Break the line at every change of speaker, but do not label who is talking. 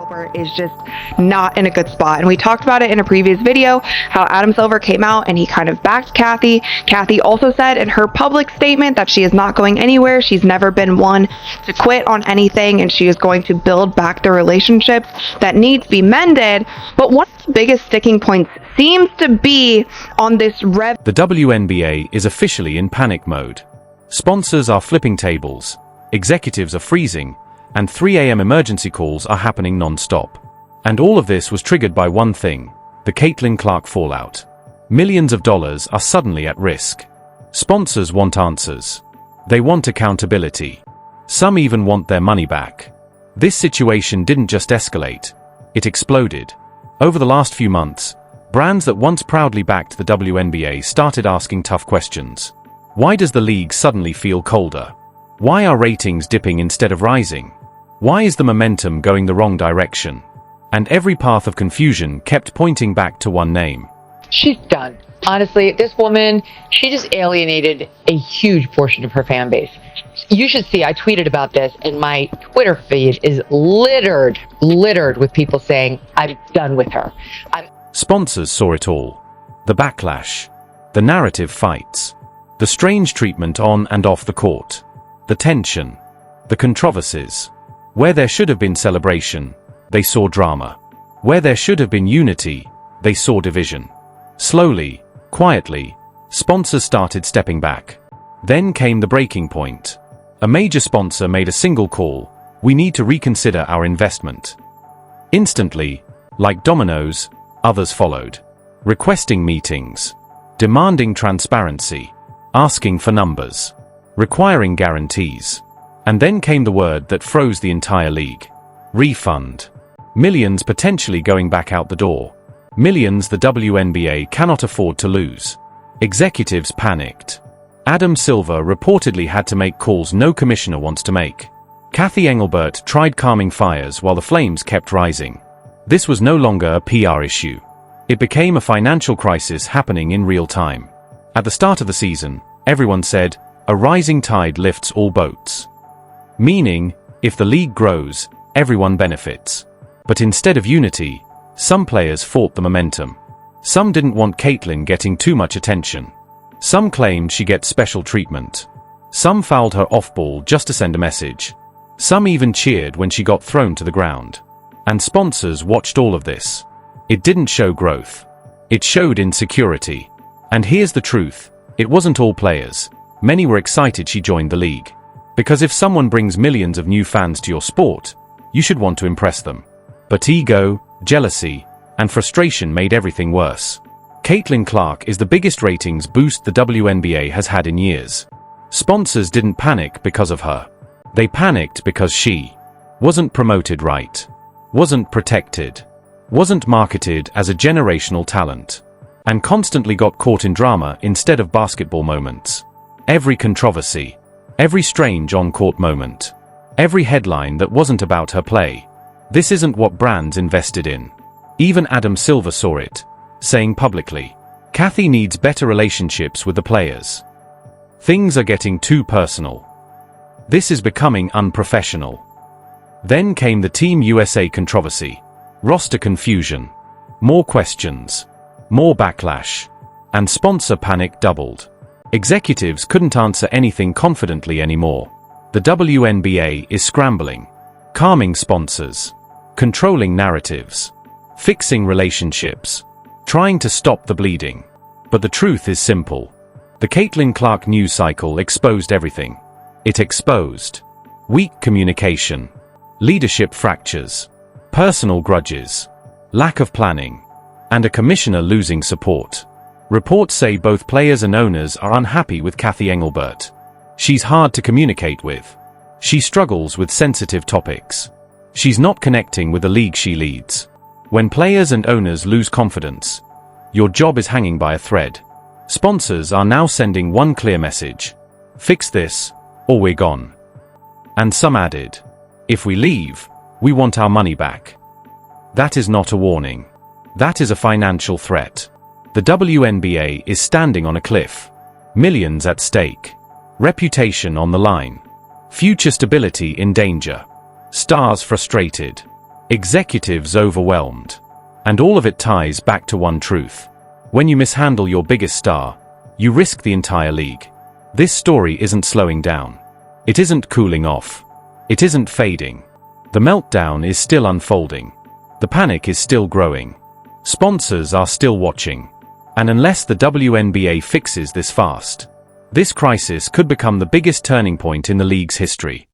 Engelbert is just not in a good spot. And we talked about it in a previous video, how Adam Silver came out and he kind of backed Kathy. Kathy also said in her public statement that she is not going anywhere. She's never been one to quit on anything, and she is going to build back the relationship that needs to be mended. But one of the biggest sticking points seems to be on this
The WNBA is officially in panic mode. Sponsors are flipping tables, executives are freezing, and 3 a.m. emergency calls are happening non-stop. And all of this was triggered by one thing: the Caitlin Clark fallout. Millions of dollars are suddenly at risk. Sponsors want answers. They want accountability. Some even want their money back. This situation didn't just escalate, it exploded. Over the last few months, brands that once proudly backed the WNBA started asking tough questions. Why does the league suddenly feel colder? Why are ratings dipping instead of rising? Why is the momentum going the wrong direction? And every path of confusion kept pointing back to one name.
She's done. Honestly, this woman, she just alienated a huge portion of her fan base. You should see, I tweeted about this, and my Twitter feed is littered with people saying, I'm done with her.
Sponsors saw it all. The backlash, the narrative fights, the strange treatment on and off the court, the tension, the controversies. Where there should have been celebration, they saw drama. Where there should have been unity, they saw division. Slowly, quietly, sponsors started stepping back. Then came the breaking point. A major sponsor made a single call: we need to reconsider our investment. Instantly, like dominoes, others followed, requesting meetings, demanding transparency, asking for numbers, requiring guarantees. And then came the word that froze the entire league: refund. Millions potentially going back out the door. Millions the WNBA cannot afford to lose. Executives panicked. Adam Silver reportedly had to make calls no commissioner wants to make. Kathy Engelbert tried calming fires while the flames kept rising. This was no longer a PR issue. It became a financial crisis happening in real time. At the start of the season, everyone said, a rising tide lifts all boats. Meaning, if the league grows, everyone benefits. But instead of unity, some players fought the momentum. Some didn't want Caitlin getting too much attention. Some claimed she gets special treatment. Some fouled her off-ball just to send a message. Some even cheered when she got thrown to the ground. And sponsors watched all of this. It didn't show growth. It showed insecurity. And here's the truth: it wasn't all players. Many were excited she joined the league. Because if someone brings millions of new fans to your sport, you should want to impress them. But ego, jealousy, and frustration made everything worse. Caitlin Clark is the biggest ratings boost the WNBA has had in years. Sponsors didn't panic because of her. They panicked because she wasn't promoted right, wasn't protected, wasn't marketed as a generational talent, and constantly got caught in drama instead of basketball moments. Every controversy, every strange on-court moment, every headline that wasn't about her play. This isn't what brands invested in. Even Adam Silver saw it, saying publicly, Kathy needs better relationships with the players. Things are getting too personal. This is becoming unprofessional. Then came the Team USA controversy. Roster confusion. More questions. More backlash. And sponsor panic doubled. Executives couldn't answer anything confidently anymore. The WNBA is scrambling. Calming sponsors. Controlling narratives. Fixing relationships. Trying to stop the bleeding. But the truth is simple. The Caitlin Clark news cycle exposed everything. It exposed weak communication, leadership fractures, personal grudges, lack of planning, and a commissioner losing support. Reports say both players and owners are unhappy with Kathy Engelbert. She's hard to communicate with. She struggles with sensitive topics. She's not connecting with the league she leads. When players and owners lose confidence, your job is hanging by a thread. Sponsors are now sending one clear message: fix this, or we're gone. And some added, if we leave, we want our money back. That is not a warning. That is a financial threat. The WNBA is standing on a cliff. Millions at stake. Reputation on the line. Future stability in danger. Stars frustrated. Executives overwhelmed. And all of it ties back to one truth. When you mishandle your biggest star, you risk the entire league. This story isn't slowing down. It isn't cooling off. It isn't fading. The meltdown is still unfolding. The panic is still growing. Sponsors are still watching. And unless the WNBA fixes this fast, this crisis could become the biggest turning point in the league's history.